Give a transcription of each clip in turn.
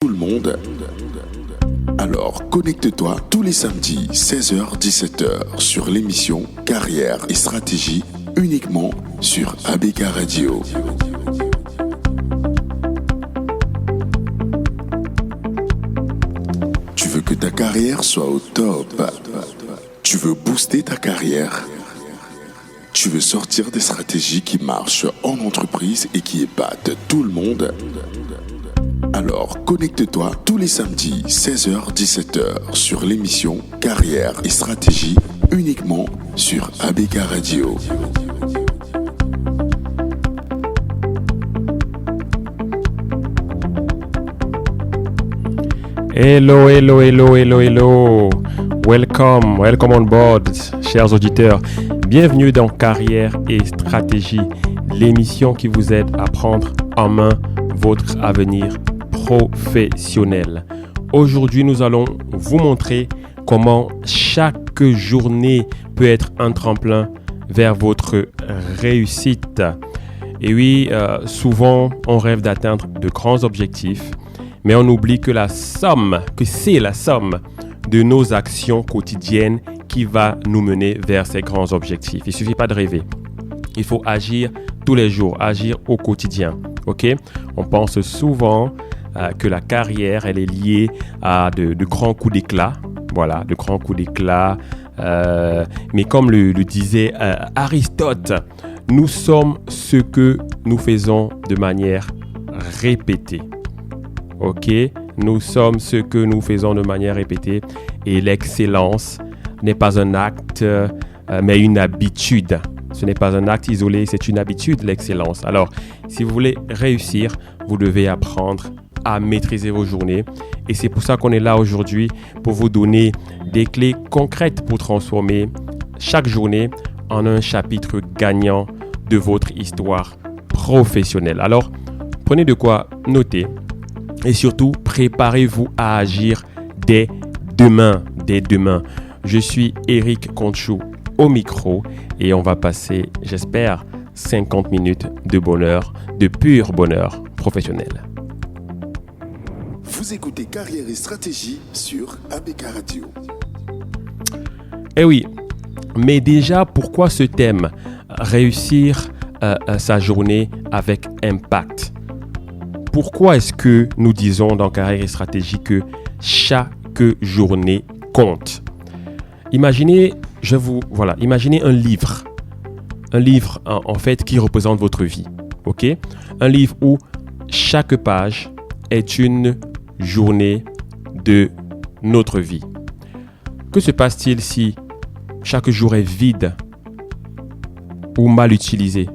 Tout le monde. Alors connecte-toi tous les samedis 16h-17h sur l'émission Carrière et Stratégie uniquement sur ABK Radio. Tu veux que ta carrière soit au top. Tu veux booster ta carrière. Tu veux sortir des stratégies qui marchent en entreprise et qui épatent tout le monde. Alors connecte-toi tous les samedis 16h-17h sur l'émission Carrière et Stratégie uniquement sur ABK Radio. Hello. Welcome on board, chers auditeurs. Bienvenue dans Carrière et Stratégie, l'émission qui vous aide à prendre en main votre avenir professionnel. Aujourd'hui, nous allons vous montrer comment chaque journée peut être un tremplin vers votre réussite. Et oui, souvent, on rêve d'atteindre de grands objectifs, mais on oublie que c'est la somme de nos actions quotidiennes qui va nous mener vers ces grands objectifs. Il ne suffit pas de rêver. Il faut agir tous les jours, agir au quotidien. Ok? On pense souvent que la carrière, elle est liée à de grands coups d'éclat. Voilà, de grands coups d'éclat. Mais comme le disait Aristote, nous sommes ce que nous faisons de manière répétée. Ok? Nous sommes ce que nous faisons de manière répétée. Et l'excellence n'est pas un acte, mais une habitude. Ce n'est pas un acte isolé, c'est une habitude, l'excellence. Alors, si vous voulez réussir, vous devez apprendre à maîtriser vos journées. Et c'est pour ça qu'on est là aujourd'hui, pour vous donner des clés concrètes pour transformer chaque journée en un chapitre gagnant de votre histoire professionnelle. Alors, prenez de quoi noter et surtout, préparez-vous à agir dès demain. Je suis Eric Conchou au micro et on va passer, j'espère, 50 minutes de bonheur, de pur bonheur professionnel. Vous écoutez Carrière et Stratégie sur ABK Radio. Eh oui, mais déjà, pourquoi ce thème? Réussir sa journée avec impact. Pourquoi est-ce que nous disons dans Carrière et Stratégie que chaque journée compte? Imaginez un livre. Un livre en fait qui représente votre vie. Ok? Un livre où chaque page est une journée de notre vie. Que se passe-t-il si chaque jour est vide ou mal utilisé?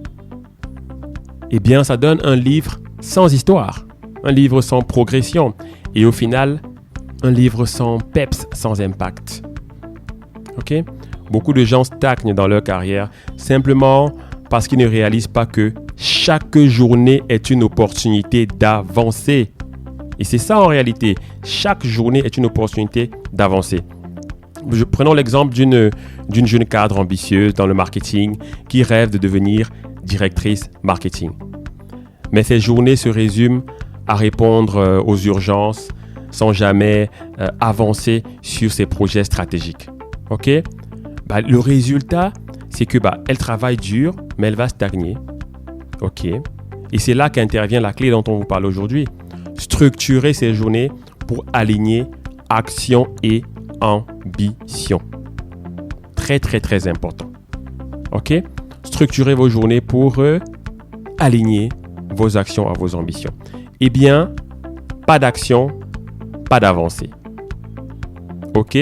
Eh bien, ça donne un livre sans histoire, un livre sans progression et au final, un livre sans peps, sans impact. Ok? Beaucoup de gens stagnent dans leur carrière simplement parce qu'ils ne réalisent pas que chaque journée est une opportunité d'avancer. Et c'est ça en réalité. Chaque journée est une opportunité d'avancer. Prenons l'exemple d'une jeune cadre ambitieuse dans le marketing qui rêve de devenir directrice marketing. Mais ces journées se résument à répondre aux urgences sans jamais avancer sur ses projets stratégiques. Ok? Le résultat, c'est que elle travaille dur, mais elle va stagner. Ok? Et c'est là qu'intervient la clé dont on vous parle aujourd'hui. Structurer ses journées pour aligner action et ambition. Très, très, très important. Ok? Structurez vos journées pour aligner vos actions à vos ambitions. Eh bien, pas d'action, pas d'avancée. Ok?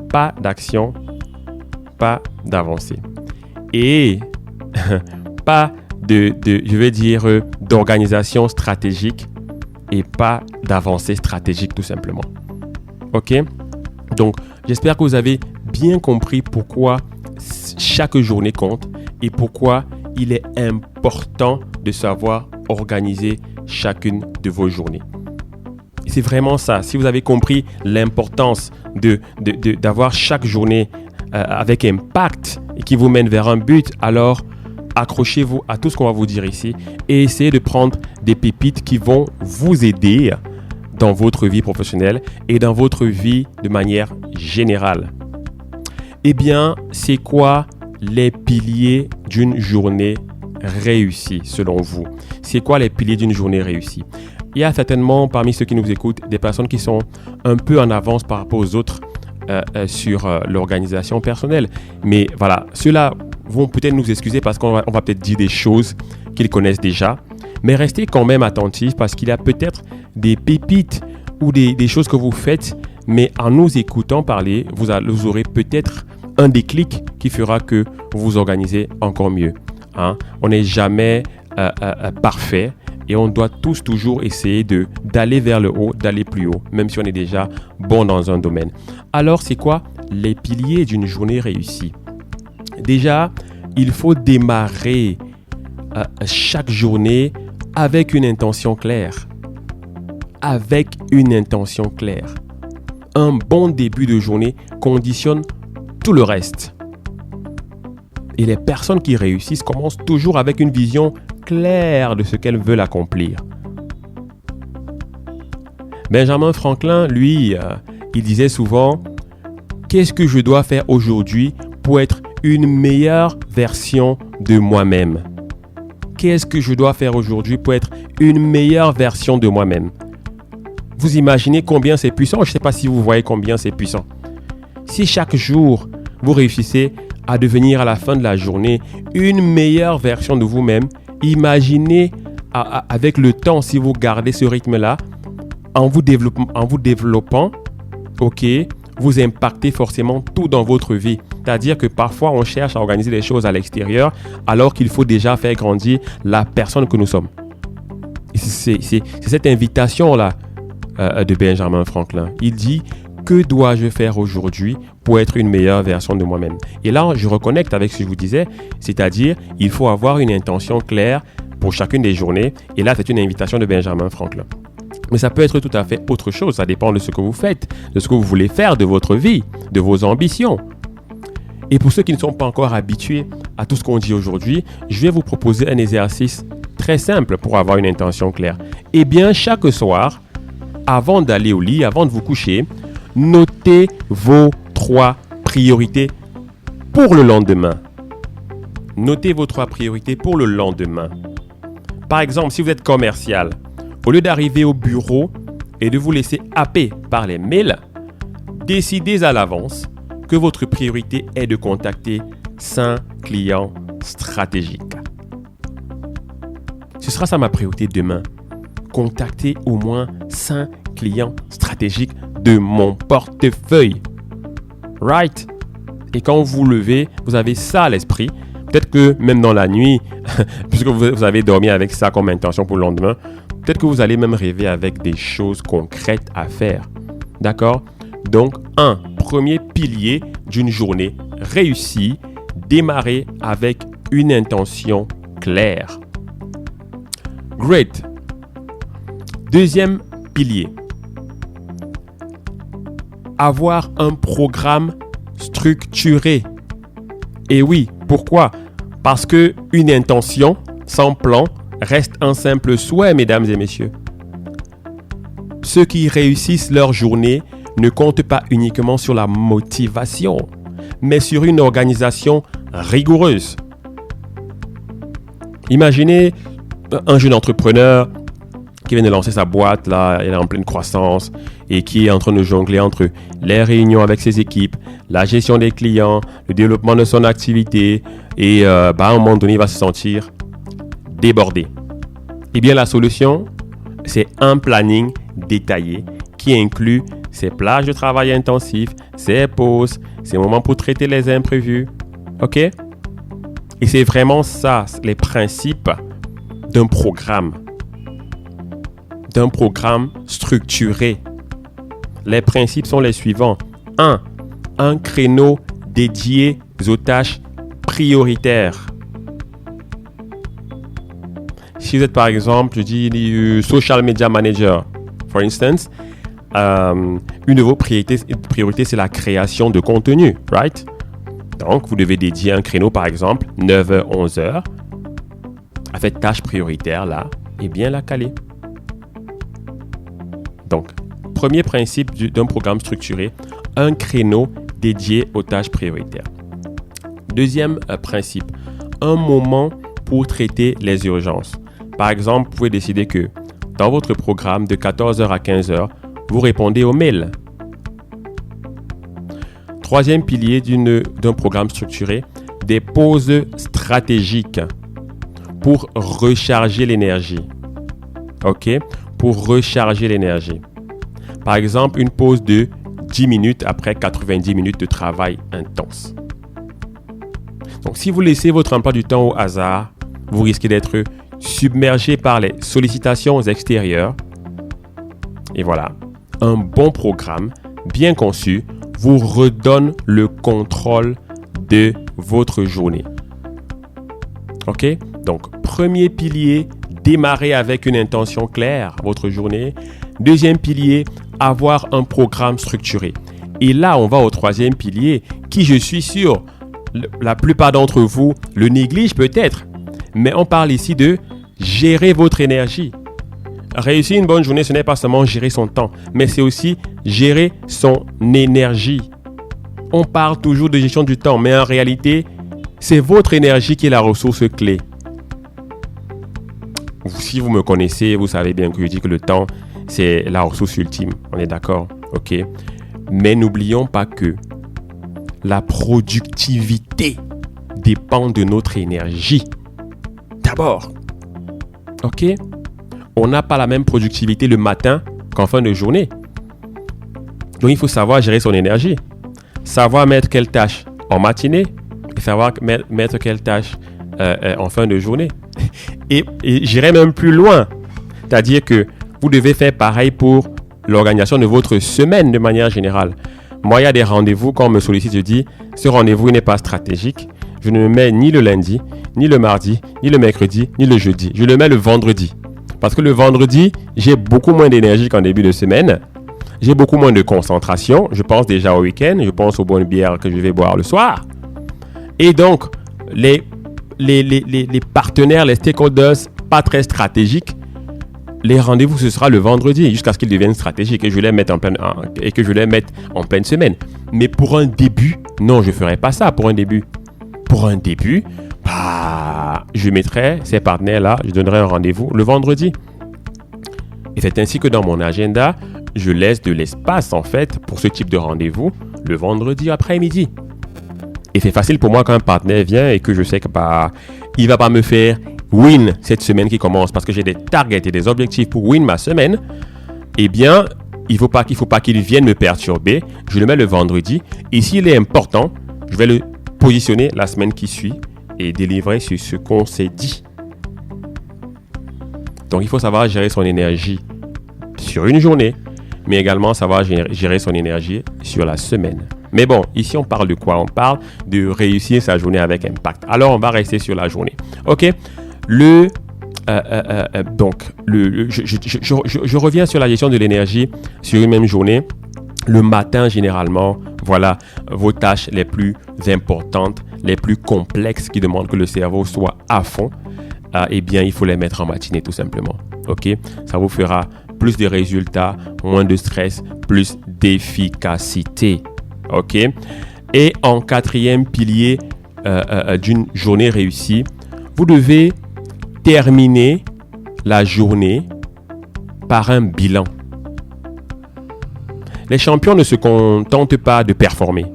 Pas d'action, pas d'avancée. Et pas d'organisation stratégique et pas d'avancée stratégique tout simplement. Ok? Donc, j'espère que vous avez bien compris pourquoi chaque journée compte et pourquoi il est important de savoir organiser chacune de vos journées. Et c'est vraiment ça. Si vous avez compris l'importance d'avoir chaque journée avec impact et qui vous mène vers un but, alors accrochez-vous à tout ce qu'on va vous dire ici et essayez de prendre des pépites qui vont vous aider dans votre vie professionnelle et dans votre vie de manière générale. Eh bien, c'est quoi les piliers d'une journée réussie selon vous? C'est quoi les piliers d'une journée réussie? Il y a certainement parmi ceux qui nous écoutent des personnes qui sont un peu en avance par rapport aux autres sur l'organisation personnelle. Mais voilà, ceux-là vont peut-être nous excuser parce qu'on va peut-être dire des choses qu'ils connaissent déjà. Mais restez quand même attentifs parce qu'il y a peut-être des pépites ou des choses que vous faites, mais en nous écoutant parler, vous aurez peut-être un déclic qui fera que vous vous organisez encore mieux. Hein? On n'est jamais parfait et on doit tous toujours essayer d'aller vers le haut, d'aller plus haut, même si on est déjà bon dans un domaine. Alors, c'est quoi les piliers d'une journée réussie? Déjà, il faut démarrer chaque journée avec une intention claire. Avec une intention claire. Un bon début de journée conditionne tout le reste. Et les personnes qui réussissent commencent toujours avec une vision claire de ce qu'elles veulent accomplir. Benjamin Franklin, lui, il disait souvent « Qu'est-ce que je dois faire aujourd'hui pour être une meilleure version de moi-même » Qu'est-ce que je dois faire aujourd'hui pour être une meilleure version de moi-même? Vous imaginez combien c'est puissant? Je ne sais pas si vous voyez combien c'est puissant. Si chaque jour, vous réussissez à devenir à la fin de la journée une meilleure version de vous-même, imaginez avec le temps, si vous gardez ce rythme-là, en vous développant, ok, vous impactez forcément tout dans votre vie. C'est-à-dire que parfois, on cherche à organiser les choses à l'extérieur alors qu'il faut déjà faire grandir la personne que nous sommes. C'est cette invitation-là de Benjamin Franklin. Il dit « Que dois-je faire aujourd'hui pour être une meilleure version de moi-même » Et là, je reconnecte avec ce que je vous disais, c'est-à-dire il faut avoir une intention claire pour chacune des journées. Et là, c'est une invitation de Benjamin Franklin. Mais ça peut être tout à fait autre chose. Ça dépend de ce que vous faites, de ce que vous voulez faire de votre vie, de vos ambitions. Et pour ceux qui ne sont pas encore habitués à tout ce qu'on dit aujourd'hui, je vais vous proposer un exercice très simple pour avoir une intention claire. Eh bien, chaque soir, avant d'aller au lit, avant de vous coucher, notez vos 3 priorités pour le lendemain. Notez vos 3 priorités pour le lendemain. Par exemple, si vous êtes commercial, au lieu d'arriver au bureau et de vous laisser happer par les mails, décidez à l'avance que votre priorité est de contacter 5 clients stratégiques. Ce sera ça ma priorité demain. Contacter au moins 5 clients stratégiques de mon portefeuille. Right? Et quand vous vous levez, vous avez ça à l'esprit. Peut-être que même dans la nuit, puisque vous avez dormi avec ça comme intention pour le lendemain, peut-être que vous allez même rêver avec des choses concrètes à faire. D'accord? Donc, premier pilier d'une journée réussie, démarrer avec une intention claire. Great. Deuxième pilier. Avoir un programme structuré. Et oui, pourquoi? Parce que une intention sans plan reste un simple souhait, mesdames et messieurs. Ceux qui réussissent leur journée ne comptent pas uniquement sur la motivation, mais sur une organisation rigoureuse. Imaginez un jeune entrepreneur qui vient de lancer sa boîte, là, elle est en pleine croissance et qui est en train de jongler entre les réunions avec ses équipes, la gestion des clients, le développement de son activité et à un moment donné, il va se sentir débordé. Eh bien, la solution, c'est un planning détaillé qui inclut ses plages de travail intensif, ses pauses, ses moments pour traiter les imprévus. OK? Et c'est vraiment ça, les principes d'un programme structuré. Les principes sont les suivants. 1. Un créneau dédié aux tâches prioritaires. Si vous êtes par exemple, je dis social media manager, for instance, une de vos priorités, c'est la création de contenu, right? Donc, vous devez dédier un créneau, par exemple, 9h, 11h, à cette tâche prioritaire-là, et bien la caler. Donc, premier principe d'un programme structuré, un créneau dédié aux tâches prioritaires. Deuxième principe, un moment pour traiter les urgences. Par exemple, vous pouvez décider que dans votre programme de 14h à 15h, vous répondez aux mails. Troisième pilier d'un programme structuré, des pauses stratégiques pour recharger l'énergie. OK? Pour recharger l'énergie. Par exemple, une pause de 10 minutes après 90 minutes de travail intense. Donc, si vous laissez votre emploi du temps au hasard, vous risquez d'être submergé par les sollicitations extérieures. Et voilà, un bon programme, bien conçu, vous redonne le contrôle de votre journée. OK? Donc, premier pilier, démarrer avec une intention claire votre journée. Deuxième pilier, avoir un programme structuré. Et là, on va au troisième pilier, qui, je suis sûr, la plupart d'entre vous le négligent peut-être. Mais on parle ici de gérer votre énergie. Réussir une bonne journée, ce n'est pas seulement gérer son temps, mais c'est aussi gérer son énergie. On parle toujours de gestion du temps, mais en réalité, c'est votre énergie qui est la ressource clé. Si vous me connaissez, vous savez bien que je dis que le temps, c'est la ressource ultime. On est d'accord? OK. Mais n'oublions pas que la productivité dépend de notre énergie. D'abord. OK? On n'a pas la même productivité le matin qu'en fin de journée. Donc, il faut savoir gérer son énergie. Savoir mettre quelle tâche en matinée et savoir mettre quelle tâche en fin de journée. Et j'irai même plus loin. C'est-à-dire que vous devez faire pareil pour l'organisation de votre semaine de manière générale. Moi, il y a des rendez-vous, quand on me sollicite, je dis, ce rendez-vous n'est pas stratégique. Je ne le mets ni le lundi, ni le mardi, ni le mercredi, ni le jeudi. Je le mets le vendredi. Parce que le vendredi, j'ai beaucoup moins d'énergie qu'en début de semaine. J'ai beaucoup moins de concentration. Je pense déjà au week-end. Je pense aux bonnes bières que je vais boire le soir. Et donc, les partenaires, les stakeholders pas très stratégiques, les rendez-vous, ce sera le vendredi jusqu'à ce qu'ils deviennent stratégiques et que je les mette en pleine semaine. Mais pour un début, non, je ne ferai pas ça pour un début. Pour un début, je mettrai ces partenaires-là, je donnerai un rendez-vous le vendredi. Et c'est ainsi que dans mon agenda, je laisse de l'espace en fait pour ce type de rendez-vous le vendredi après-midi. Et c'est facile pour moi quand un partenaire vient et que je sais que il ne va pas me faire win cette semaine qui commence parce que j'ai des targets et des objectifs pour win ma semaine. Eh bien, il ne faut pas qu'il vienne me perturber. Je le mets le vendredi. Et s'il est important, je vais le positionner la semaine qui suit et délivrer sur ce qu'on s'est dit. Donc, il faut savoir gérer son énergie sur une journée, mais également savoir gérer son énergie sur la semaine. Mais bon, ici, on parle de quoi? On parle de réussir sa journée avec impact. Alors, on va rester sur la journée. OK? Je reviens sur la gestion de l'énergie sur une même journée. Le matin, généralement, voilà, vos tâches les plus importantes, les plus complexes qui demandent que le cerveau soit à fond, eh bien, il faut les mettre en matinée tout simplement. OK? Ça vous fera plus de résultats, moins de stress, plus d'efficacité. OK? Et en quatrième pilier d'une journée réussie, vous devez terminer la journée par un bilan. Les champions ne se contentent pas de performer.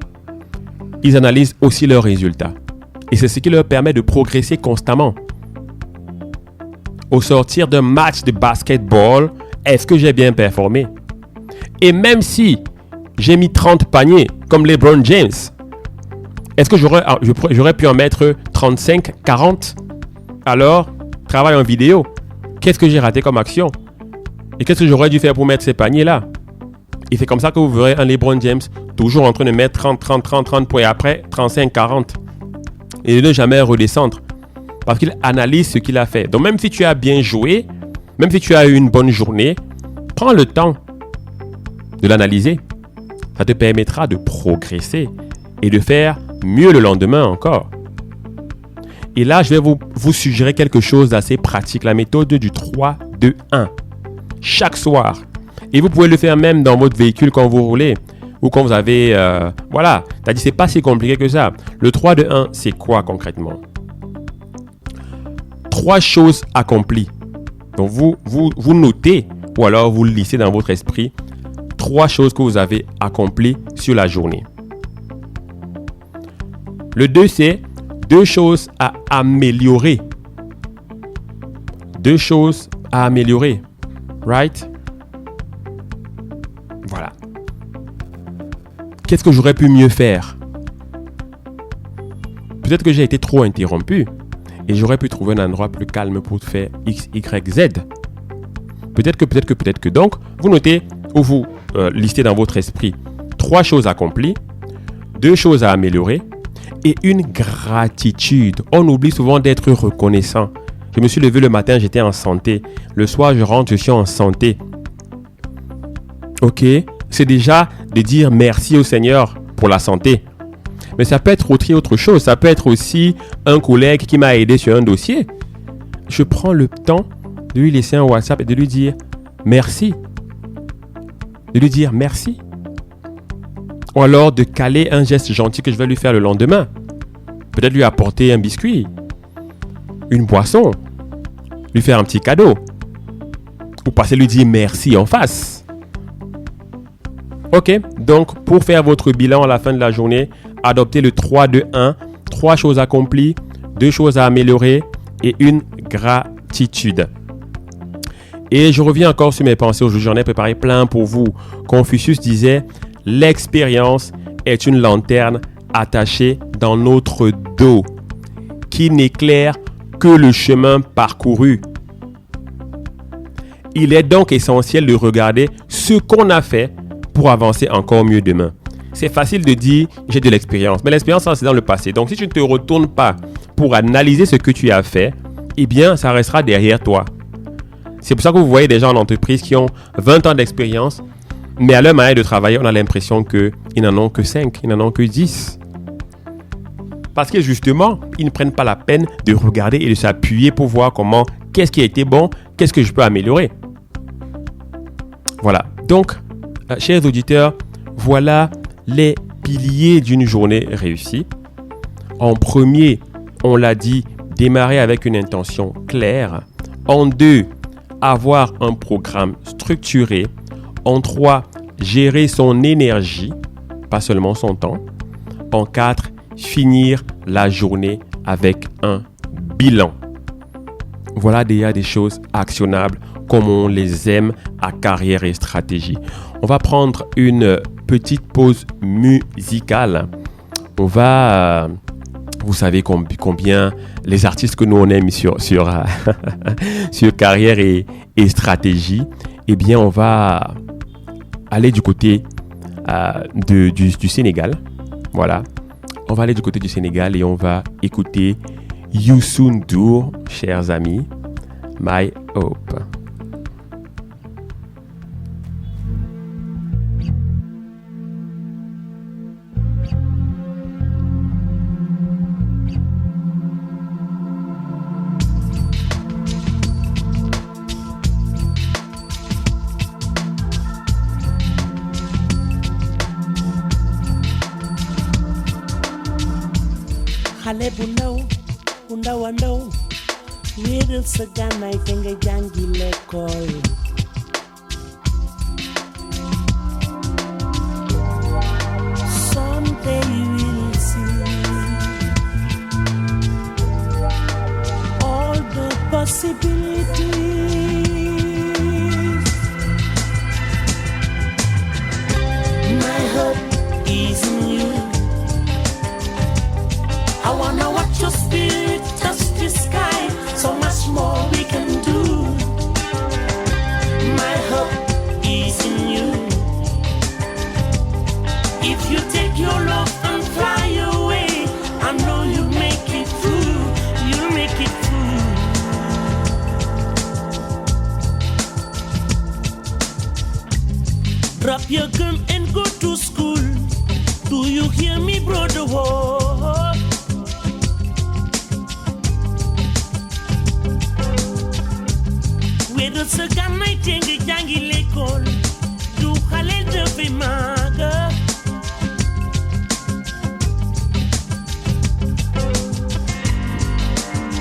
Ils analysent aussi leurs résultats. Et c'est ce qui leur permet de progresser constamment. Au sortir d'un match de basketball, est-ce que j'ai bien performé? Et même si j'ai mis 30 paniers comme LeBron James, est-ce que j'aurais pu en mettre 35, 40? Alors, travail en vidéo. Qu'est-ce que j'ai raté comme action? Et qu'est-ce que j'aurais dû faire pour mettre ces paniers-là? Et c'est comme ça que vous verrez un LeBron James toujours en train de mettre 30 points après 35, 40. Et de ne jamais redescendre. Parce qu'il analyse ce qu'il a fait. Donc même si tu as bien joué, même si tu as eu une bonne journée, prends le temps de l'analyser. Ça te permettra de progresser et de faire mieux le lendemain encore. Et là, je vais vous suggérer quelque chose d'assez pratique. La méthode du 3-2-1. Chaque soir, Et vous pouvez le faire même dans votre véhicule quand vous roulez ou quand vous avez... voilà, c'est-à-dire c'est pas si compliqué que ça. Le 3, 2, 1, c'est quoi concrètement? 3 choses accomplies. Donc vous notez ou alors vous listez dans votre esprit 3 choses que vous avez accomplies sur la journée. Le 2, c'est 2 choses à améliorer. 2 choses à améliorer. Right? Voilà. Qu'est-ce que j'aurais pu mieux faire? Peut-être que j'ai été trop interrompu et j'aurais pu trouver un endroit plus calme pour faire X, Y, Z. Peut-être que. Donc, vous notez ou vous listez dans votre esprit 3 choses accomplies, 2 choses à améliorer et une gratitude. On oublie souvent d'être reconnaissant. Je me suis levé le matin, j'étais en santé. Le soir, je rentre, je suis en santé. Ok, c'est déjà de dire merci au Seigneur pour la santé. Mais ça peut être autre chose. Ça peut être aussi un collègue qui m'a aidé sur un dossier. Je prends le temps de lui laisser un WhatsApp et de lui dire merci. De lui dire merci. Ou alors de caler un geste gentil que je vais lui faire le lendemain. Peut-être lui apporter un biscuit, une boisson, lui faire un petit cadeau. Ou passer lui dire merci en face. Ok, donc pour faire votre bilan à la fin de la journée, adoptez le 3, 2, 1. 3 choses accomplies, 2 choses à améliorer et une gratitude. Et je reviens encore sur mes pensées aujourd'hui. J'en ai préparé plein pour vous. Confucius disait, l'expérience est une lanterne attachée dans notre dos qui n'éclaire que le chemin parcouru. Il est donc essentiel de regarder ce qu'on a fait pour avancer encore mieux demain. C'est facile de dire j'ai de l'expérience, mais l'expérience c'est dans le passé. Donc si tu ne te retournes pas pour analyser ce que tu as fait, eh bien ça restera derrière toi. C'est pour ça que vous voyez des gens en entreprise qui ont 20 ans d'expérience, mais à leur manière de travailler, on a l'impression qu'ils n'en ont que 5, ils n'en ont que 10. Parce que justement, ils ne prennent pas la peine de regarder et de s'appuyer pour voir qu'est-ce qui a été bon, qu'est-ce que je peux améliorer. Voilà. Donc, chers auditeurs, voilà les piliers d'une journée réussie. En premier, on l'a dit, démarrer avec une intention claire. En 2, avoir un programme structuré. En 3, gérer son énergie, pas seulement son temps. En 4, finir la journée avec un bilan. Voilà déjà des choses actionnables comme on les aime à Carrière et Stratégie. On va prendre une petite pause musicale. On va... vous savez combien les artistes que nous on aime sur Carrière et Stratégie, eh bien on va aller du côté du Sénégal. Voilà. On va aller du côté du Sénégal et on va écouter Youssou N'Dour, chers amis, My Hope. xale bu ndaw a ndaw wéeral sa gànnaay te nga jàngi l'école someday you will see all the possibilities. My hope is in you. I wanna watch your spirit touch the sky. So much more we can do. My hope is in you. If you take your love and fly away, I know you make it through. You make it through. Drop your gun and go to school. Do you hear me, brother? Whoa. Wéeral sa gànnaay te nga jàngi l'école lu xale dafay màgg.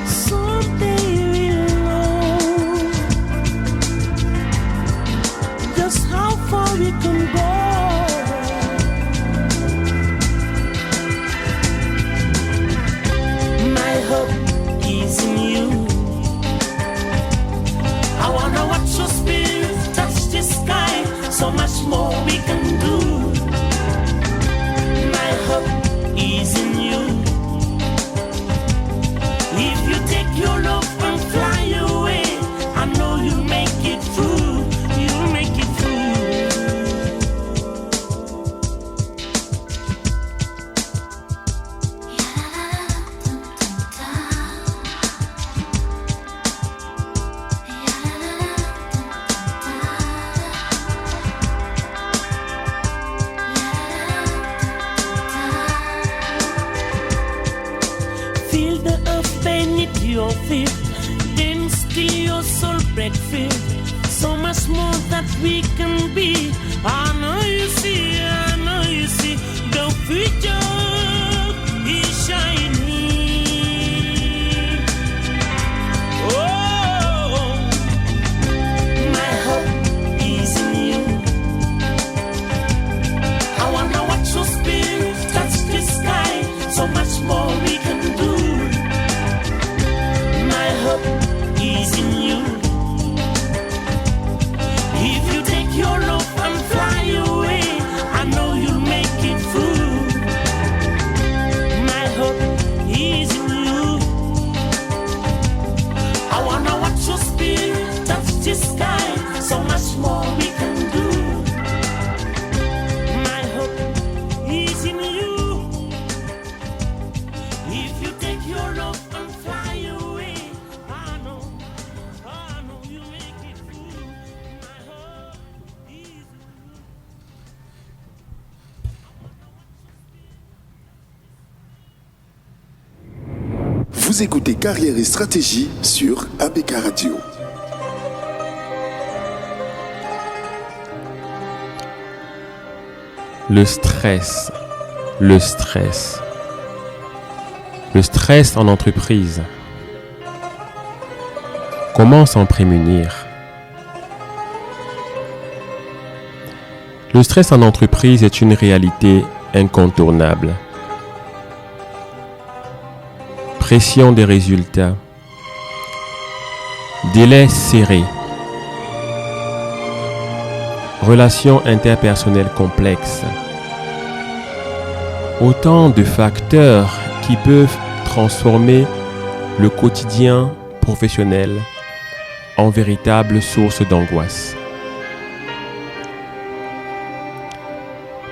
Someday we'll know just how far we can go. My hope is in you. I wanna watch your spirit touch the sky. So much more we can do. My hope is in you. If you take your love and fly away, I know you'll make it through. You'll make it through. Feel the earth beneath your feet, then still your soul break free. So much more that we can be. I know you see, the future is shining. Oh, my hope is in you. I wanna watch your spirit touch the sky. So much more we can do. My hope is in you. If you take your love and fly away, I know you'll make it through. My hope is in you. I wanna watch your spirit touch the sky. So much more we can do. My hope is in you. If you take your love and fly away, I know you make it through. My hope is in you. Vous écoutez Carrière et Stratégie sur ABK Radio. Le stress. Le stress. Le stress en entreprise. Comment s'en prémunir? Le stress en entreprise est une réalité incontournable. Pression des résultats. Délais serrés. Relations interpersonnelles complexes. Autant de facteurs qui peuvent transformer le quotidien professionnel en véritable source d'angoisse.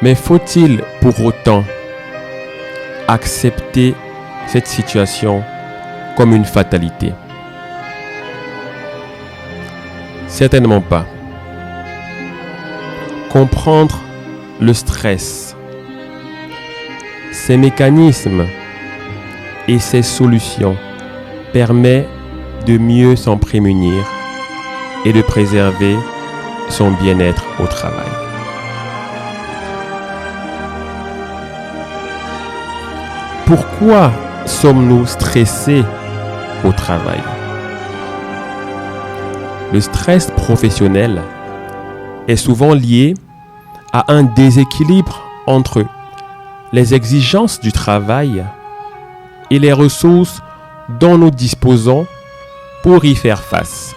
Mais faut-il pour autant accepter cette situation comme une fatalité? Certainement pas. Comprendre le stress, ses mécanismes et ses solutions permet de mieux s'en prémunir et de préserver son bien-être au travail. Pourquoi sommes-nous stressés au travail? Le stress professionnel est souvent lié à un déséquilibre entre les exigences du travail et les ressources dont nous disposons pour y faire face.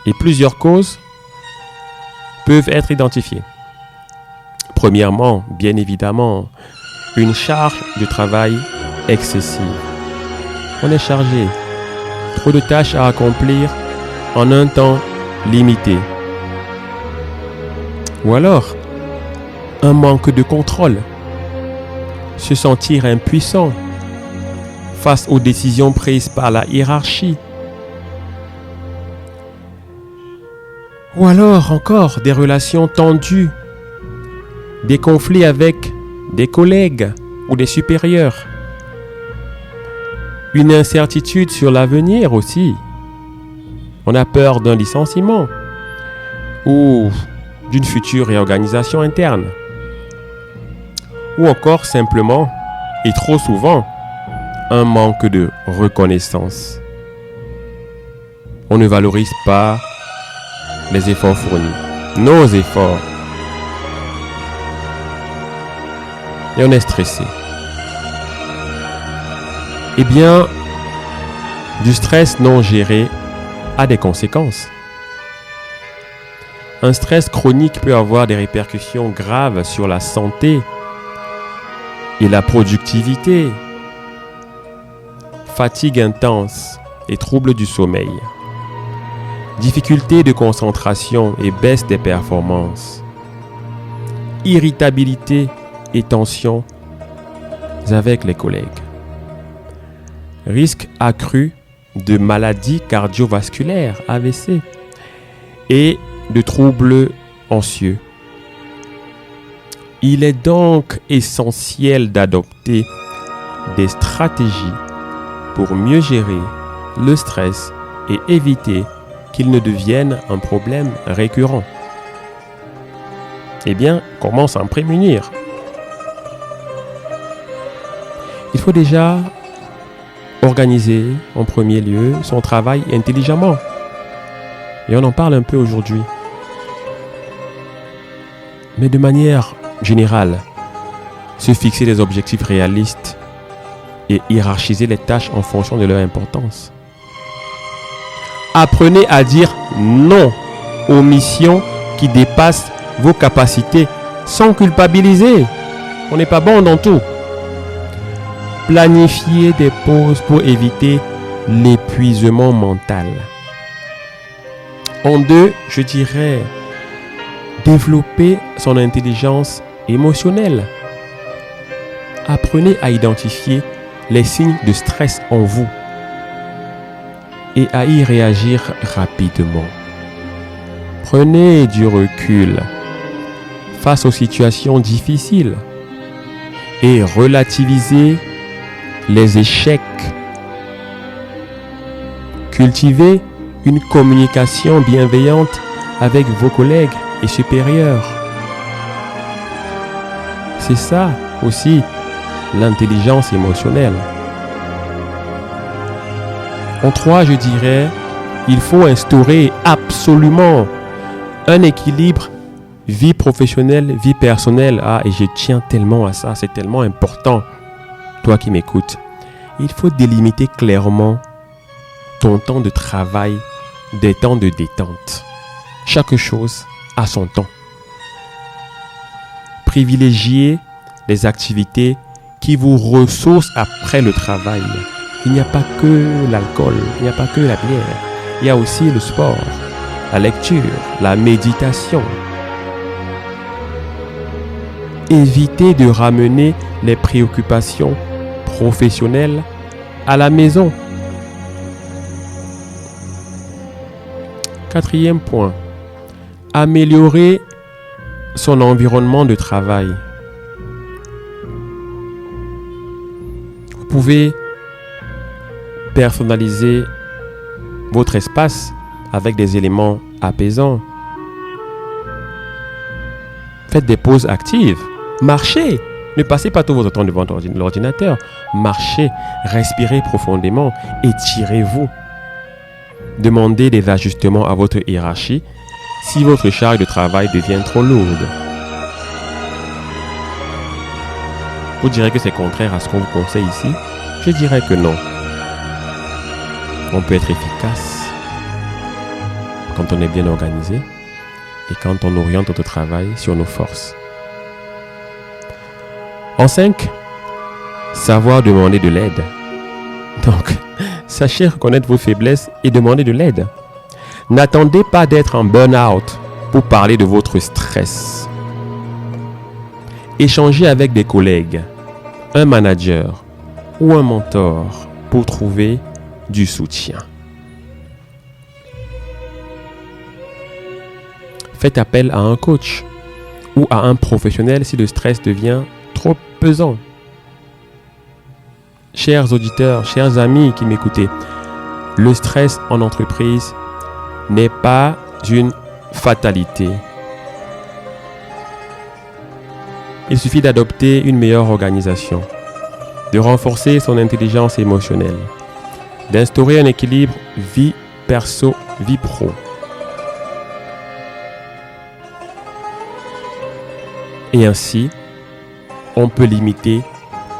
Et plusieurs causes peuvent être identifiées. Premièrement, bien évidemment, une charge de travail excessive. On est chargé. Trop de tâches à accomplir en un temps limité. Ou alors, un manque de contrôle. Se sentir impuissant face aux décisions prises par la hiérarchie. Ou alors encore des relations tendues, des conflits avec des collègues ou des supérieurs. Une incertitude sur l'avenir aussi. On a peur d'un licenciement. ou d'une future réorganisation interne. Ou encore simplement, et trop souvent, un manque de reconnaissance. On ne valorise pas les efforts fournis, nos efforts. Et on est stressé. Eh bien, du stress non géré a des conséquences. Un stress chronique peut avoir des répercussions graves sur la santé et la productivité. Fatigue intense et troubles du sommeil. Difficultés de concentration et baisse des performances. Irritabilité et tensions avec les collègues. Risque accru de maladies cardiovasculaires, AVC, et de troubles anxieux. Il est donc essentiel d'adopter des stratégies pour mieux gérer le stress et éviter qu'il ne devienne un problème récurrent. Eh bien, comment s'en prémunir? Il faut déjà organiser en premier lieu son travail intelligemment. Et on en parle un peu aujourd'hui. Mais de manière générale, se fixer des objectifs réalistes et hiérarchiser les tâches en fonction de leur importance. Apprenez à dire non aux missions qui dépassent vos capacités sans culpabiliser. On n'est pas bon dans tout. Planifiez des pauses pour éviter l'épuisement mental. En deux, je dirais, développer son intelligence émotionnelle. Apprenez à identifier les signes de stress en vous et à y réagir rapidement. Prenez du recul face aux situations difficiles et relativisez les échecs. Cultivez une communication bienveillante avec vos collègues et supérieurs. C'est ça aussi l'intelligence émotionnelle. En trois, je dirais, il faut instaurer absolument un équilibre vie professionnelle, vie personnelle. Et je tiens tellement à ça, c'est tellement important. Toi qui m'écoutes, il faut délimiter clairement ton temps de travail des temps de détente. Chaque chose a son temps. Privilégiez les activités qui vous ressourcent après le travail. Il n'y a pas que l'alcool, il n'y a pas que la bière. Il y a aussi le sport, la lecture, la méditation. Évitez de ramener les préoccupations professionnelles à la maison. Quatrième point, améliorer son environnement de travail. Vous pouvez personnaliser votre espace avec des éléments apaisants. Faites des pauses actives. Marchez. Ne passez pas tout votre temps devant l'ordinateur. Marchez, respirez profondément, étirez-vous. Demandez des ajustements à votre hiérarchie si votre charge de travail devient trop lourde. Vous direz que c'est contraire à ce qu'on vous conseille ici? Je dirais que non. On peut être efficace quand on est bien organisé et quand on oriente notre travail sur nos forces. En 5, savoir demander de l'aide. Donc, sachez reconnaître vos faiblesses et demander de l'aide. N'attendez pas d'être en burn-out pour parler de votre stress. Échangez avec des collègues, un manager ou un mentor pour trouver du soutien. Faites appel à un coach ou à un professionnel si le stress devient trop pesant. Chers auditeurs, chers amis qui m'écoutez, le stress en entreprise n'est pas une fatalité. Il suffit d'adopter une meilleure organisation, de renforcer son intelligence émotionnelle, d'instaurer un équilibre vie perso, vie pro. Et ainsi, on peut limiter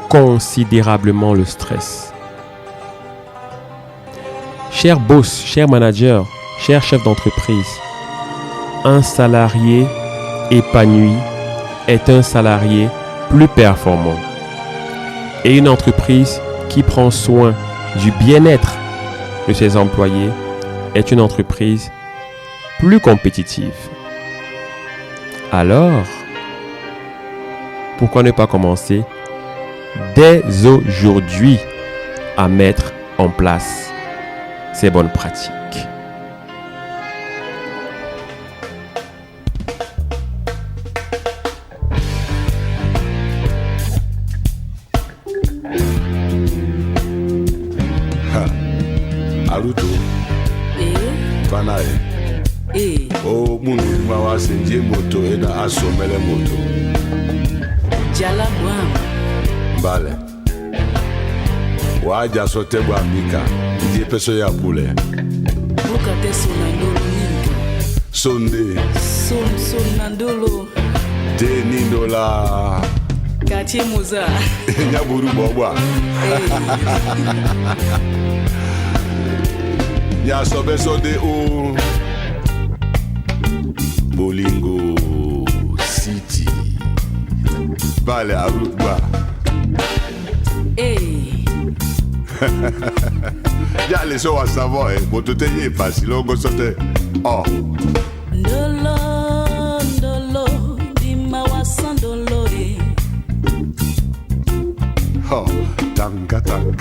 considérablement le stress. Cher boss, cher manager, cher chef d'entreprise, un salarié épanoui est un salarié plus performant. Et une entreprise qui prend soin du bien-être de ses employés est une entreprise plus compétitive. Alors, pourquoi ne pas commencer dès aujourd'hui à mettre en place ces bonnes pratiques? Aluto. Fanae. O munu mawa senje moto ena asomele moto. Jala bwam. Bale. Waja sote bwa mika. Ndi peso ya bule. Buka teso nandolo ninka. Sonde. Son nandolo. Te nindola. Katie Moza. Nyaburu bobwa. Ya sobe sonde o. Bolingo City. Bale Aruba. Ya les so à savoir, moto te y passe, logo sote. Oh. Ndolo, dima wasandolo Oh, tanga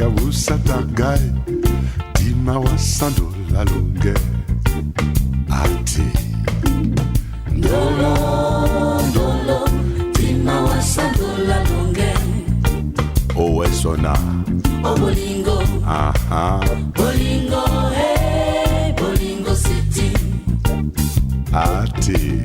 busa tanga. Dima wasando la longue. Ati. Ndolo, dima wasando la longue. Oh, esona. Oh, bolingo. Aha. Bolingo, hey, Bolingo City. Ati.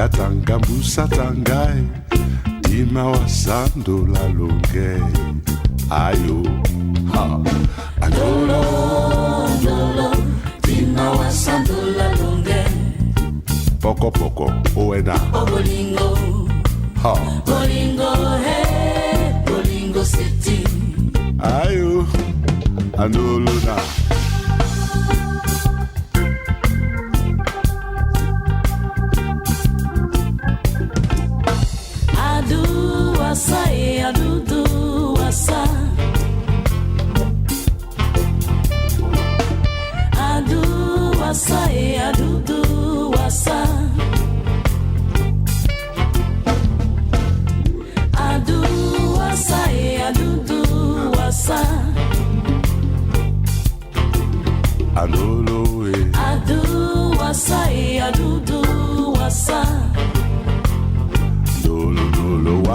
Tanga musa tangai dima wasando la longue ayo ha Ndolo dima wasando la longue poco oena Bolingo ha Bolingo hey Bolingo City ayo andolo na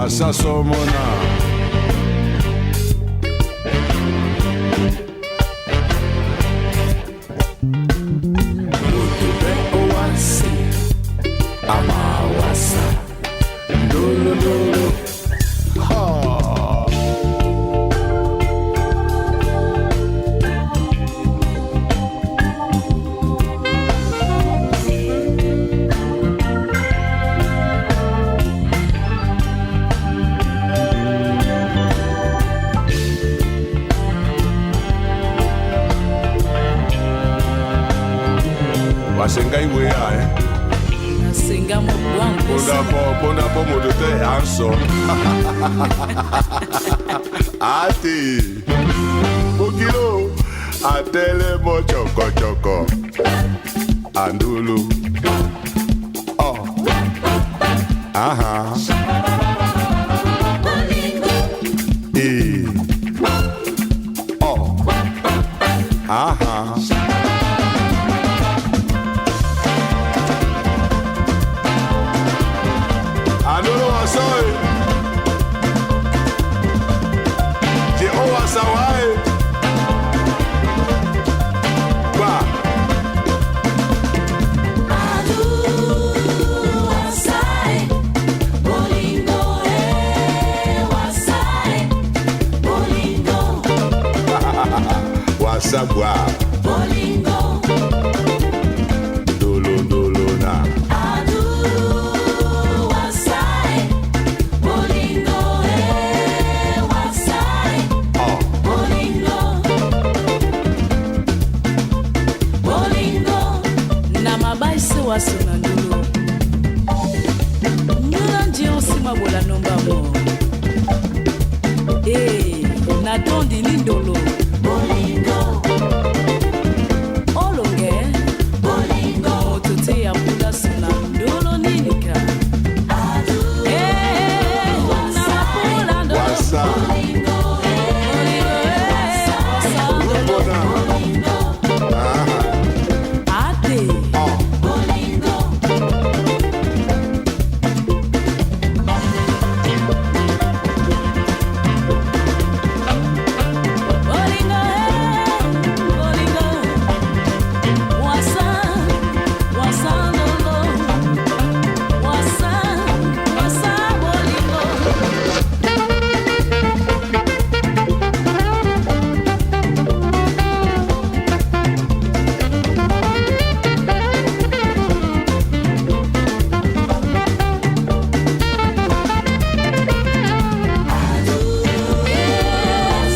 Wasa somona Mutube owansi Amawasa Ndolo Ha Wasenga iwe ya Nasenga mo bwam Pona po modote anso Ati Bukilo Atele mo choko Andulu Oh Aha Oh Aha sabwa. Bolingo, Dolo dolo na. adu wasai. Bolingo, wasai. Oh. Bolingo, bolingo. Na mabaisi wasuna ndulu. Nula njio sima bola nomba mo. Na tondi lindolo. Bolingo. Olonge. Bolingo. Motote ya pula suna ndolo ninika. Na mapula ndolo. Wasa. Bolingo. Aha. Ate. Oh. Bolingo. Bolingo, bolingo, wasa, wasa lolo, wasa, wasa bolingo.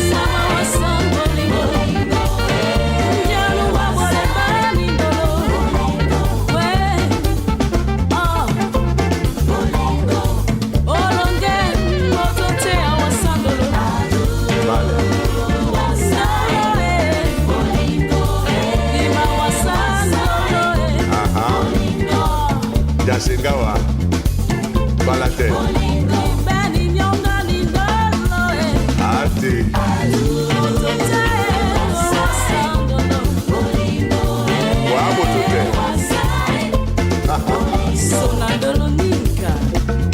Sama wasa bolingo, nyalu wa bole bani ndolo, we, oh, bolingo, olonge, motote ya wasa ndolo, Vale. wasa, bolingo, lima wasa ndolo, Aha. Jasingawa. Balate. bani nyonga ni ndolo, Ati. motote ya wasa ndolo, Wabo tute. sona ndolo nika.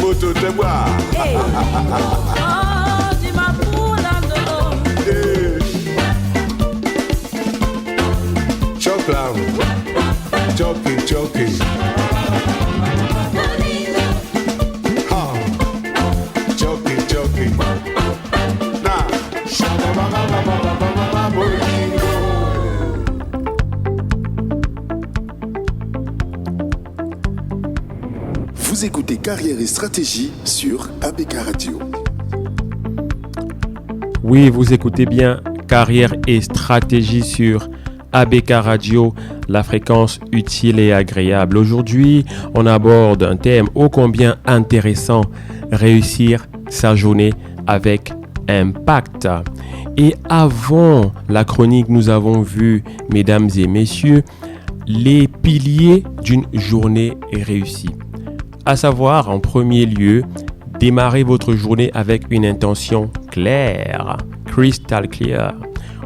Moto te bwa. Hey. Oh, di mapula ndolo. Eh. Choklam. Choki choki. Ha. Choki choki. Na. Shabababababababa bolingo. Vous écoutez Carrière et Stratégie sur ABK Radio. Oui, vous écoutez bien Carrière et Stratégie sur ABK Radio, la fréquence utile et agréable. Aujourd'hui, on aborde un thème ô combien intéressant, réussir sa journée avec impact. Et avant la chronique, nous avons vu, mesdames et messieurs, les piliers d'une journée réussie. À savoir, en premier lieu, démarrer votre journée avec une intention claire, crystal clear.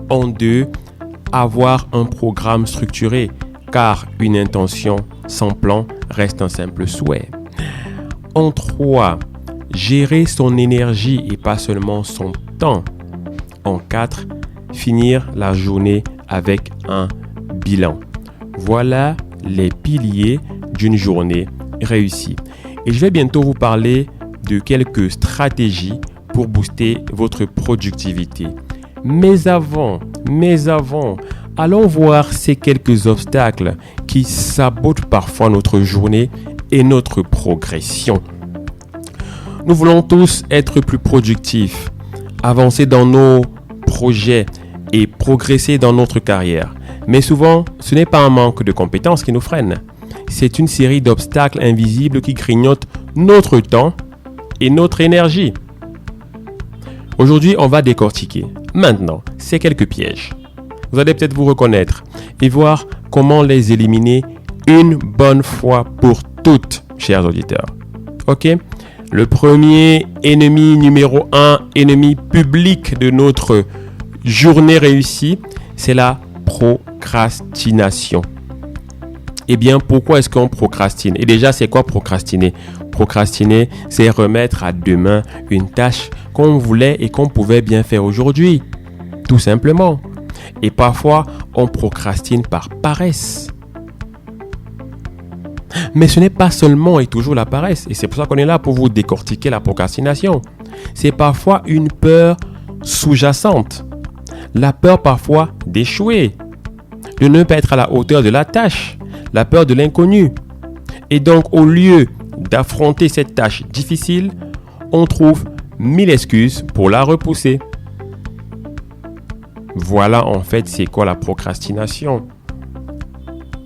En deux, avoir un programme structuré, car une intention sans plan reste un simple souhait. En trois, gérer son énergie et pas seulement son temps. En quatre, finir la journée avec un bilan. Voilà les piliers d'une journée réussie. Et je vais bientôt vous parler de quelques stratégies pour booster votre productivité. Mais avant, allons voir ces quelques obstacles qui sabotent parfois notre journée et notre progression. Nous voulons tous être plus productifs, avancer dans nos projets et progresser dans notre carrière. Mais souvent, ce n'est pas un manque de compétences qui nous freine. C'est une série d'obstacles invisibles qui grignotent notre temps et notre énergie. Aujourd'hui, on va décortiquer maintenant ces quelques pièges. Vous allez peut-être vous reconnaître et voir comment les éliminer une bonne fois pour toutes, chers auditeurs. Ok? Le premier ennemi numéro 1, ennemi public de notre journée réussie, c'est la procrastination. Eh bien, pourquoi est-ce qu'on procrastine? Et déjà, c'est quoi procrastiner? Procrastiner, c'est remettre à demain une tâche qu'on voulait et qu'on pouvait bien faire aujourd'hui. Tout simplement. Et parfois, on procrastine par paresse. Mais ce n'est pas seulement et toujours la paresse. Et c'est pour ça qu'on est là pour vous décortiquer la procrastination. C'est parfois une peur sous-jacente. La peur parfois d'échouer, de ne pas être à la hauteur de la tâche, la peur de l'inconnu. Et donc, au lieu d'affronter cette tâche difficile, on trouve 1000 excuses pour la repousser. Voilà en fait c'est quoi la procrastination.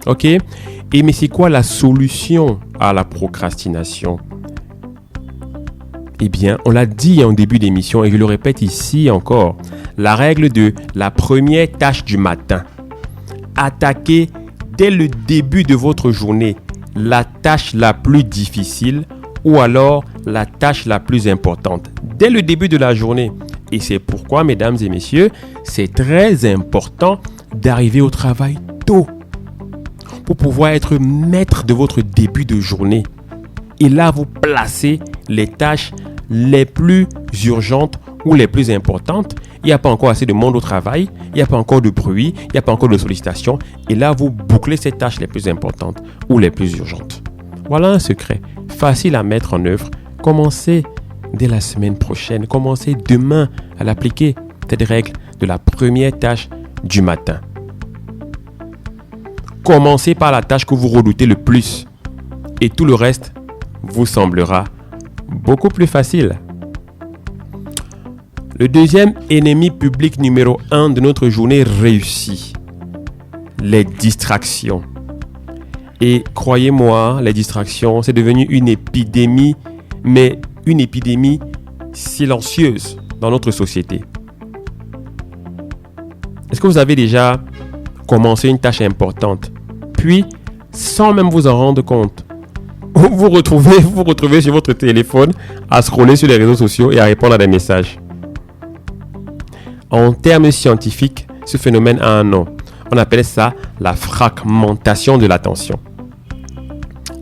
Ok? Et mais c'est quoi la solution à la procrastination? Eh bien, on l'a dit en début d'émission et je le répète ici encore. La règle de la première tâche du matin. Attaquez dès le début de votre journée la tâche la plus difficile ou alors la tâche la plus importante. Dès le début de la journée. Et c'est pourquoi, mesdames et messieurs, c'est très important d'arriver au travail tôt pour pouvoir être maître de votre début de journée. Et là, vous placez les tâches les plus urgentes ou les plus importantes. Il n'y a pas encore assez de monde au travail, il n'y a pas encore de bruit, il n'y a pas encore de sollicitations. Et là, vous bouclez ces tâches les plus importantes ou les plus urgentes. Voilà un secret facile à mettre en œuvre. Commencez dès la semaine prochaine. Commencez demain à l'appliquer. Cette règle de la première tâche du matin. Commencez par la tâche que vous redoutez le plus. Et tout le reste vous semblera beaucoup plus facile. Le deuxième ennemi public numéro 1 de notre journée réussie. Les distractions. Et croyez-moi, les distractions, c'est devenu une épidémie, mais une épidémie silencieuse dans notre société. Est-ce que vous avez déjà commencé une tâche importante, puis, sans même vous en rendre compte, vous vous retrouvez sur votre téléphone à scroller sur les réseaux sociaux et à répondre à des messages? En termes scientifiques, ce phénomène a un nom. On appelle ça la fragmentation de l'attention.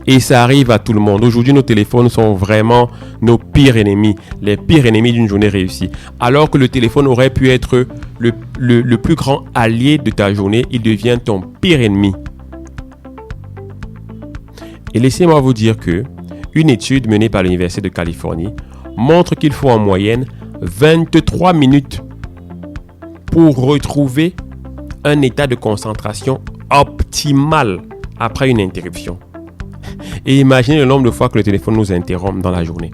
Et ça arrive à tout le monde. Aujourd'hui, nos téléphones sont vraiment nos pires ennemis. Les pires ennemis d'une journée réussie. Alors que le téléphone aurait pu être le plus grand allié de ta journée, il devient ton pire ennemi. Et laissez-moi vous dire que une étude menée par l'Université de Californie montre qu'il faut en moyenne 23 minutes pour retrouver un état de concentration optimal après une interruption. Et imaginez le nombre de fois que le téléphone nous interrompt dans la journée.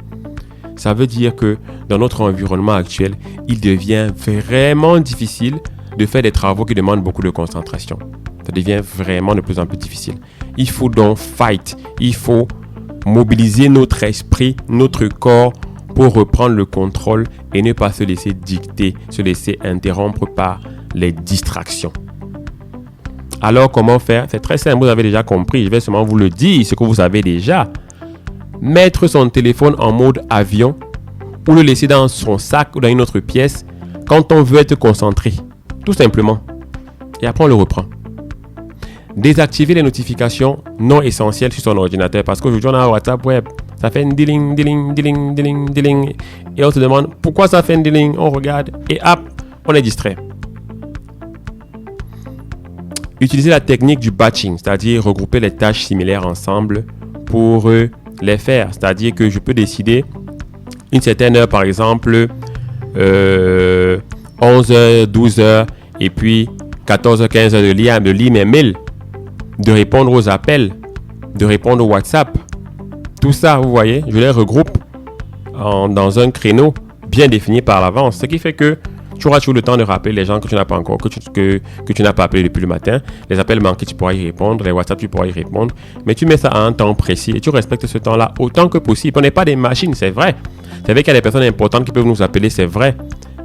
Ça veut dire que dans notre environnement actuel, il devient vraiment difficile de faire des travaux qui demandent beaucoup de concentration. Ça devient vraiment de plus en plus difficile. Il faut donc fight. Il faut mobiliser notre esprit, notre corps pour reprendre le contrôle et ne pas se laisser dicter, se laisser interrompre par les distractions. Alors, comment faire? C'est très simple, vous avez déjà compris. Je vais seulement vous le dire, ce que vous savez déjà. Mettre son téléphone en mode avion ou le laisser dans son sac ou dans une autre pièce quand on veut être concentré. Tout simplement. Et après, on le reprend. Désactiver les notifications non essentielles sur son ordinateur parce qu'aujourd'hui, on a un WhatsApp web. Ça fait un diling, diling, diling, diling, diling. Et on se demande pourquoi ça fait un diling. On regarde et hop, on est distrait. Utilisez la technique du batching, c'est-à-dire regrouper les tâches similaires ensemble pour les faire. C'est-à-dire que je peux décider une certaine heure, par exemple, 11h, 12h, et puis 14h, 15h de lire mes mails, de répondre aux appels, de répondre au WhatsApp. Tout ça, vous voyez, je les regroupe dans un créneau bien défini par l'avance. Ce qui fait que tu auras toujours le temps de rappeler les gens que tu n'as pas encore, que tu n'as pas appelé depuis le matin. Les appels manqués, tu pourras y répondre. Les WhatsApp, tu pourras y répondre. Mais tu mets ça à un temps précis et tu respectes ce temps-là autant que possible. On n'est pas des machines, c'est vrai. C'est vrai qu'il y a des personnes importantes qui peuvent nous appeler, c'est vrai.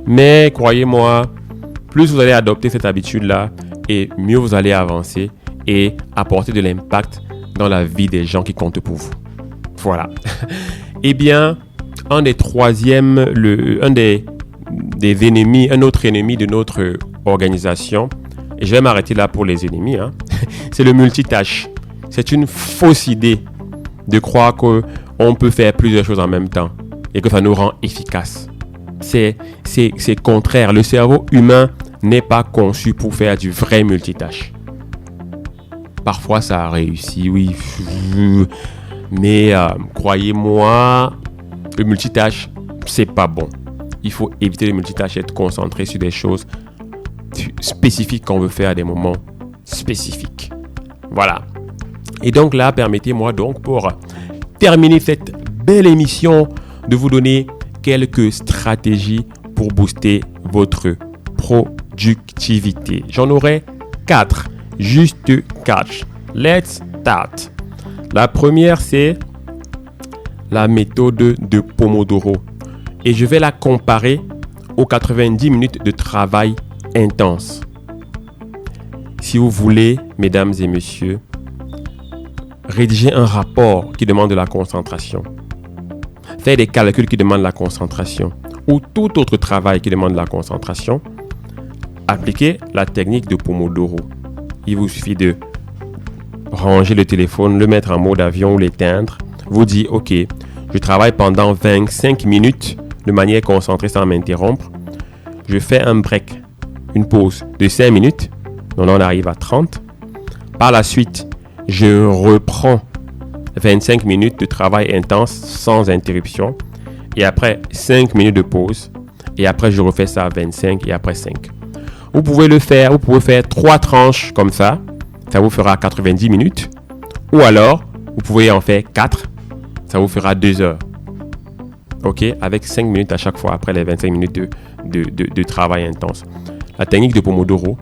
Mais croyez-moi, plus vous allez adopter cette habitude-là et mieux vous allez avancer et apporter de l'impact dans la vie des gens qui comptent pour vous. Voilà. Eh bien, un autre ennemi de notre organisation, et je vais m'arrêter là pour les ennemis, c'est le multitâche. C'est une fausse idée de croire qu'on peut faire plusieurs choses en même temps et que ça nous rend efficaces. C'est contraire. Le cerveau humain n'est pas conçu pour faire du vrai multitâche. Parfois, ça a réussi, oui. Mais croyez-moi, le multitâche, c'est pas bon. Il faut éviter le multitâche et être concentré sur des choses spécifiques qu'on veut faire à des moments spécifiques. Voilà. Et donc là, permettez-moi donc pour terminer cette belle émission de vous donner quelques stratégies pour booster votre productivité. J'en aurai 4, juste 4. Let's start. La première, c'est la méthode de Pomodoro. Et je vais la comparer aux 90 minutes de travail intense. Si vous voulez, mesdames et messieurs, rédiger un rapport qui demande de la concentration, faire des calculs qui demandent de la concentration ou tout autre travail qui demande de la concentration, appliquez la technique de Pomodoro. Il vous suffit de ranger le téléphone, le mettre en mode avion ou l'éteindre. Vous dites, ok, je travaille pendant 25 minutes de manière concentrée sans m'interrompre. Je fais un break, une pause de 5 minutes. Donc là, on arrive à 30. Par la suite, je reprends 25 minutes de travail intense sans interruption. Et après, 5 minutes de pause. Et après, je refais ça à 25 et après 5. Vous pouvez le faire, vous pouvez faire 3 tranches comme ça. Ça vous fera 90 minutes. Ou alors, vous pouvez en faire 4. Ça vous fera 2 heures. OK? Avec 5 minutes à chaque fois après les 25 minutes de travail intense. La technique de Pomodoro,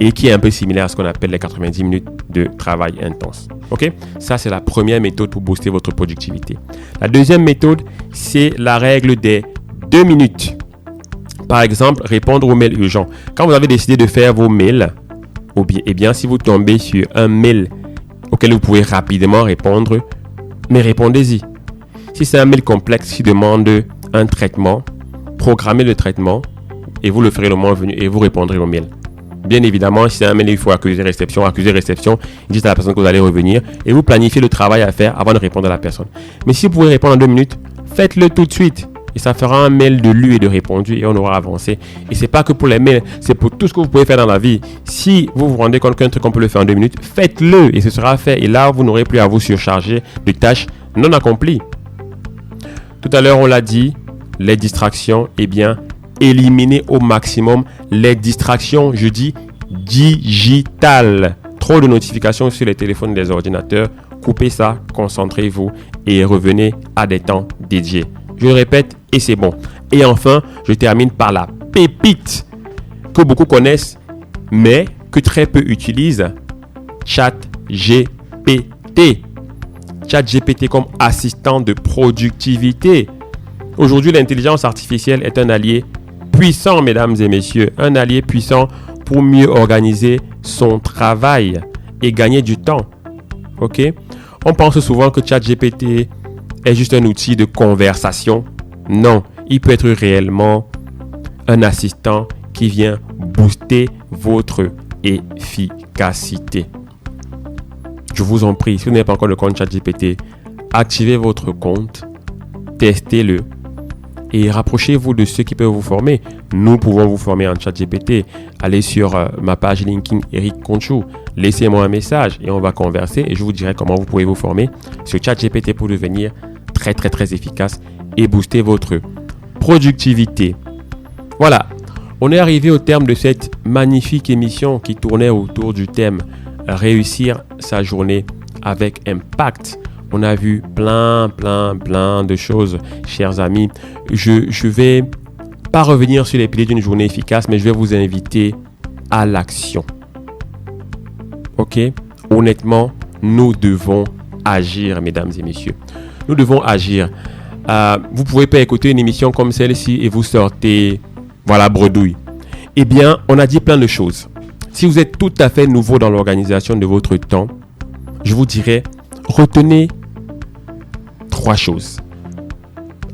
et qui est un peu similaire à ce qu'on appelle les 90 minutes de travail intense. OK? Ça, c'est la première méthode pour booster votre productivité. La deuxième méthode, c'est la règle des 2 minutes. Par exemple, répondre aux mails urgents. Quand vous avez décidé de faire vos mails, eh bien, si vous tombez sur un mail auquel vous pouvez rapidement répondre, mais répondez-y. Si c'est un mail complexe qui demande un traitement, programmez le traitement et vous le ferez le moment venu et vous répondrez au mail. Bien évidemment, si c'est un mail, il faut accuser réception, dites à la personne que vous allez revenir et vous planifiez le travail à faire avant de répondre à la personne. Mais si vous pouvez répondre en 2 minutes, faites-le tout de suite. Et ça fera un mail de lu et de répondu et on aura avancé. Et c'est pas que pour les mails, c'est pour tout ce que vous pouvez faire dans la vie. Si vous vous rendez compte qu'un truc qu'on peut le faire en 2 minutes, faites-le et ce sera fait. Et là, vous n'aurez plus à vous surcharger de tâches non accomplies. Tout à l'heure, on l'a dit, les distractions, eh bien, éliminez au maximum les distractions, je dis digitales. Trop de notifications sur les téléphones et les ordinateurs. Coupez ça, concentrez-vous et revenez à des temps dédiés. Je le répète et c'est bon. Et enfin, je termine par la pépite que beaucoup connaissent, mais que très peu utilisent. ChatGPT. ChatGPT comme assistant de productivité. Aujourd'hui, l'intelligence artificielle est un allié puissant, mesdames et messieurs. Un allié puissant pour mieux organiser son travail et gagner du temps. OK? On pense souvent que ChatGPT est juste un outil de conversation. Non, il peut être réellement un assistant qui vient booster votre efficacité. Je vous en prie, si vous n'avez pas encore le compte ChatGPT, activez votre compte, testez-le et rapprochez-vous de ceux qui peuvent vous former. Nous pouvons vous former en ChatGPT. Allez sur ma page LinkedIn Eric Conchou, laissez-moi un message et on va converser et je vous dirai comment vous pouvez vous former sur ChatGPT pour devenir très efficace et booster votre productivité. Voilà, on est arrivé au terme de cette magnifique émission qui tournait autour du thème réussir sa journée avec impact. On a vu plein de choses, chers amis. Je vais pas revenir sur les piliers d'une journée efficace, mais je vais vous inviter à l'action. OK? Honnêtement, nous devons agir, mesdames et messieurs. Nous devons agir. Vous pouvez pas écouter une émission comme celle-ci et vous sortez, voilà, bredouille. Eh bien, on a dit plein de choses. Si vous êtes tout à fait nouveau dans l'organisation de votre temps, je vous dirais, retenez 3 choses.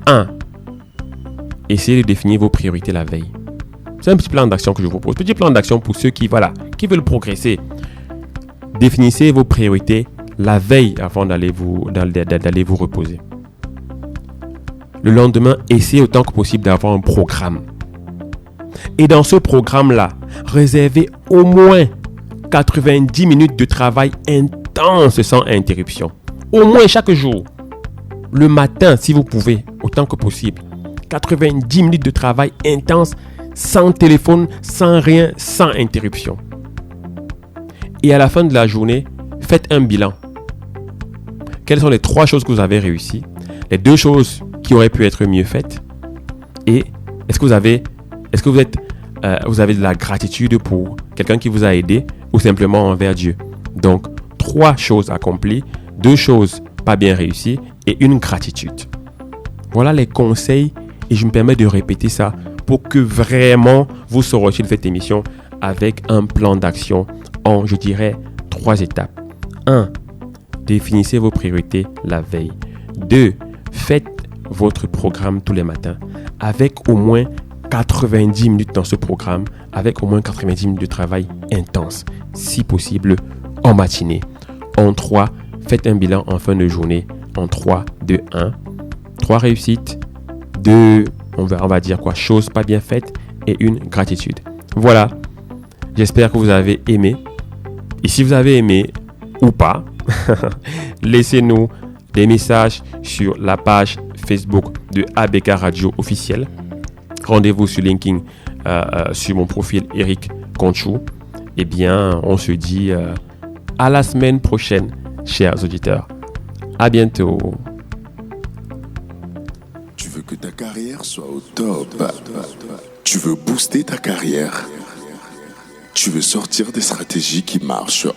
1. Essayez de définir vos priorités la veille. C'est un petit plan d'action que je vous propose. Petit plan d'action pour ceux qui veulent progresser. Définissez vos priorités la veille avant d'aller vous reposer. Le lendemain, essayez autant que possible d'avoir un programme. Et dans ce programme-là, réservez au moins 90 minutes de travail intense sans interruption. Au moins chaque jour. Le matin, si vous pouvez, autant que possible. 90 minutes de travail intense sans téléphone, sans rien, sans interruption. Et à la fin de la journée, faites un bilan. Quelles sont les 3 choses que vous avez réussi? Les 2 choses qui auraient pu être mieux faites? Et est-ce que vous avez de la gratitude pour quelqu'un qui vous a aidé ou simplement envers Dieu? Donc, 3 choses accomplies, 2 choses pas bien réussies et une gratitude. Voilà les conseils et je me permets de répéter ça pour que vraiment vous sortiez de cette émission avec un plan d'action en, je dirais, 3 étapes. 1. Définissez vos priorités la veille. 2. Faites votre programme tous les matins avec au moins 90 minutes dans ce programme, avec au moins 90 minutes de travail intense, si possible en matinée. En 3, faites un bilan en fin de journée. En 3, 2, 1. 3 réussites, 2, on va dire quoi, choses pas bien faites et une gratitude. Voilà, j'espère que vous avez aimé. Et si vous avez aimé ou pas, laissez-nous des messages sur la page Facebook de ABK Radio officielle. Rendez-vous sur LinkedIn, sur mon profil Eric Conchou. Eh bien, on se dit à la semaine prochaine, chers auditeurs. À bientôt. Tu veux que ta carrière soit au top. Tu veux booster ta carrière. Tu veux sortir des stratégies qui marchent